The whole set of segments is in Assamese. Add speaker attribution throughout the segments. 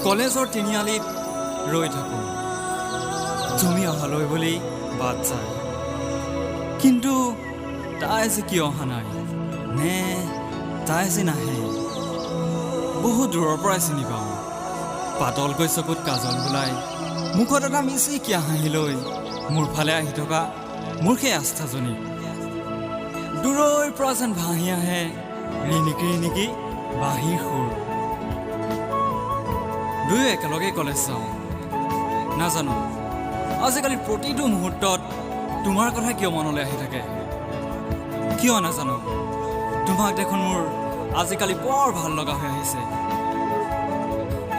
Speaker 1: কলেজৰ তিনিআলিত ৰৈ থাকোঁ তুমি অহালৈ বুলি বাট চাই, কিন্তু তাই যে কিয় অহা নাই নে তাই যে নাহে। বহুত দূৰৰ পৰাই চিনি পাওঁ, পাতলকৈ চকুত কাজল বোলাই, মুখত এটা মিচিকিয়া হাঁহি লৈ মোৰ ফালে আহি থকা মোৰ সেই আস্থাজনী। দূৰৈৰ পৰা যেন ভাহি আহে ৰিণিকি ৰিণিকি বাঁহীৰ সুৰ। দুয়ো একেলগে কলেজ যাওঁ। নাজানো আজিকালি প্ৰতিটো মুহূৰ্তত তোমাৰ কথা কিয় মনলৈ আহি থাকে, কিয় নাজানো। তোমাক দেখোন মোৰ আজিকালি বৰ ভাল লগা হৈ আহিছে।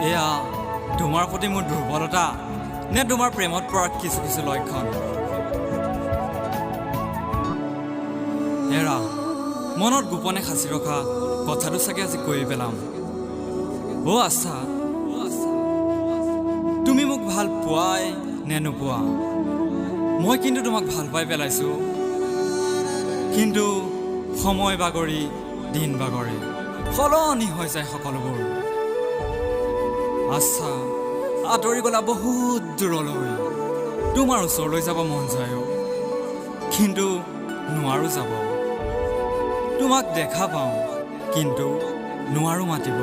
Speaker 1: এয়া তোমাৰ প্ৰতি মোৰ দুৰ্বলতা নে তোমাৰ প্ৰেমত পৰাৰ কিছু কিছু লক্ষণ? এৰা মনত গোপনে সাঁচি ৰখা কথাটো চাগে আজি কৈ পেলাম। অ' আচ্ছা, তুমি মোক ভাল পোৱাই নে নোপোৱা? মই কিন্তু তোমাক ভাল পাই পেলাইছোঁ, কিন্তু সময় বাগৰি দিন বাগৰে সলনি হৈ যায় সকলোবোৰ। আচ্ছা, আঁতৰি গ'লা বহুত দূৰলৈ, তোমাৰ ওচৰলৈ যাব মন যায়ও, কিন্তু নোৱাৰো যাব। তোমাক দেখা পাওঁ কিন্তু নোৱাৰো মাতিব।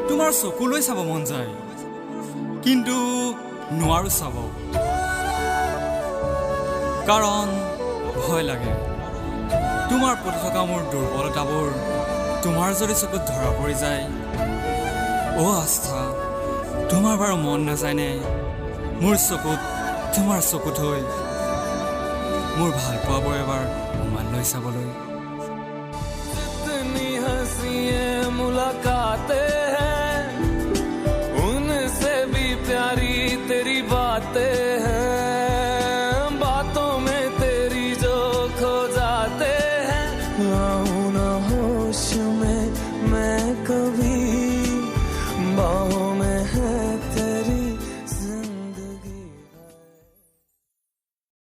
Speaker 1: তোমাৰ চকুলৈ চাব মন যায় কিন্তু নোৱাৰো চাব, কাৰণ ভয় লাগে তোমাৰ প্ৰতি থকা মোৰ দুৰ্বলতাবোৰ তোমাৰ যদি চকুত ধৰা পৰি যায়। অ' আস্থা, তোমাৰ বাৰু মন নাযায়নে মোৰ চকুত তোমাৰ চকুত হৈ মোৰ ভাল পোৱাবোৰ এবাৰ সমান লৈ চাবলৈ?
Speaker 2: जितनी हंसियां मुलाकातें हैं, उनसे भी प्यारी तेरी बातें